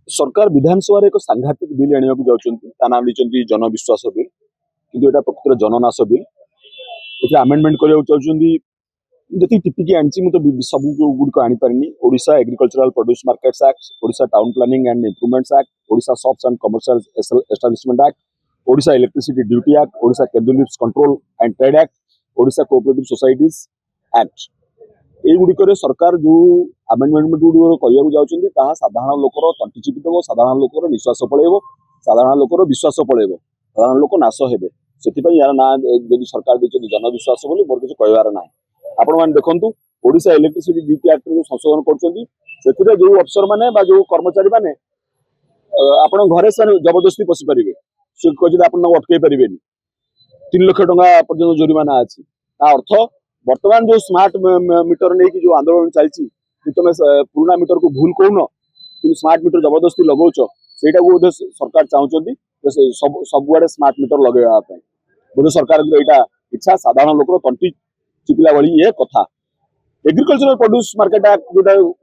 सरकार विधानसभा एक सांघातिक बिल आने को नाम दी जनविश्वास बिल किंतु एटा प्रकृत जननाश बिल ये आमेंडमेंट करने चाहते जी टिपिकी आनी सब गुड़िक आनीपारे Odisha agricultural produce markets act, Odisha town planning and improvements act, Odisha shops and commercial establishment act, Odisha electricity duty act, Odisha cable leaves control and trade act, Odisha cooperative societies act युड़िक सरकार जो आमेंडमेंट गुड़ करने साधारण लोकर तंटी चिपिदेव, साधारण लोकर निश्वास पलैब, साधारण लोकर विश्वास पलैब, साधारण लोक नाश हे से यार ना जब सरकार देखते जनविश्वास बोली मोर किसी कहबार ना आपण मैंने देखु ओडिशा इलेक्ट्रिसिटी ड्यूटी एक्ट जो संशोधन कर जो अफसर मैंने जो कर्मचारी मैंने आप घरे जबरदस्ती पशि पारे सी कहते आप अटकई पारे 3 लाख टका पर्यटन जोरिमाना अच्छी अर्थ बर्तमान जो स्मार्ट मीटर नहीं जो आंदोलन चलती तुम पुराना मीटर को भूल कहन कि स्मार्ट मीटर जबरदस्ती लगौच से सरकार चाहते सबुआड़े स्मार्ट मीटर लगेगा बोधे सरकार यहाँ इच्छा साधारण लोक तंटी चिपिला भाई ये कथा एग्रीकल्चरल प्रोड्यूस मार्केट एक्ट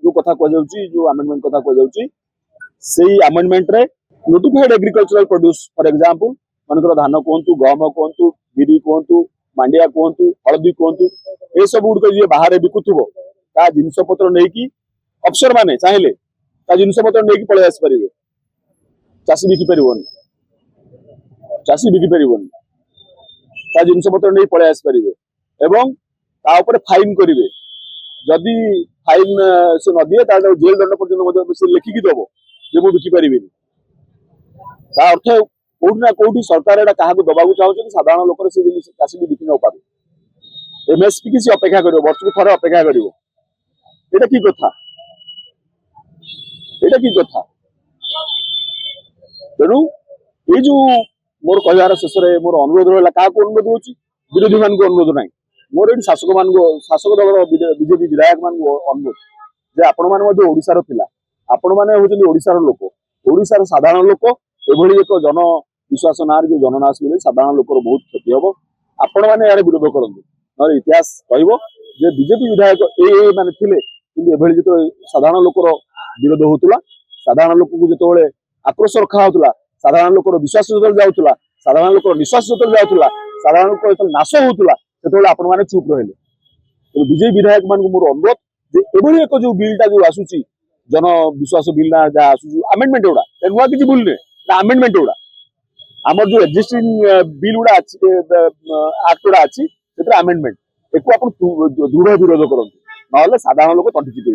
जो कथा कह जो आमेंडमेंट कथा कह से आमेंडमेंट रे notified agricultural produce for example मनकर धान कहतु गहम कहतु बिरी कहतु मांडिया कहतु हलदी कहतु ये सब गुड़ जी बाहर बिकुव ता जिनपतर नहीं अफसर मैंने चाहिए जिनपतर नहीं पलि आसपारे चाषी बिकिपर चाषी बिकिपर जिनपतर नहीं पलि आसपारे एवं फाइन करेंगे जदि फाइन से न दिए जेल दंड पर्यटन से लिखिकी दब जे मुझे बिकिपारे अर्थ कौटना कौटी सरकार एटा क्या दबा चाहते साधारण लोक चाषी भी बिकी न पारे एमएसपी किसी अपेक्षा कर वर्ष को थे अपेक्षा कर तेणु ये जो मोर कहार शेष में मोर अनुरोध रहा क्या अनुरोध हो विरोधी मान अनुरोध ना मोर ये शासक दल बीजेपी विधायक मान अनुरोध जे आपण मैंने ओडिशार पिला आपण मैंने होती ओडिशार लोक ओडिशार साधारण लोक एभली एक जन विश्वास ना जो जननाश मिले साधारण लोकर बहुत क्षति हम आपण मैंने यार विरोध करूँ ना इतिहास कह बीजेपी विधायक ए माने थिले कि जो साधारण लोकर विरोध होता साधारण लोक को जो आक्रोश रखा होता साधारण लोकर विश्वास जो जाऊला साधारण लोकर निश्वास जो जाऊला साधारण लोक जो नाश होता से आपण मैंने चुप रहे तो बीजेपी विधायक मान मोर अनुरोध एक जो बिलटा जो आसूची जन विश्वास बिल ना जहाँ आसूची आमेंडमेंट गुड़ा नुआ किसी भूल नहीं आमेंडमेंट गुड़ा आमर जो एक्जिस्टिंग बिल गुड़ा एक्ट गुड़ा अच्छी आमेंडमेंट एक दृढ़ विरोध करते ना साधारण लोक तंटी चिपे।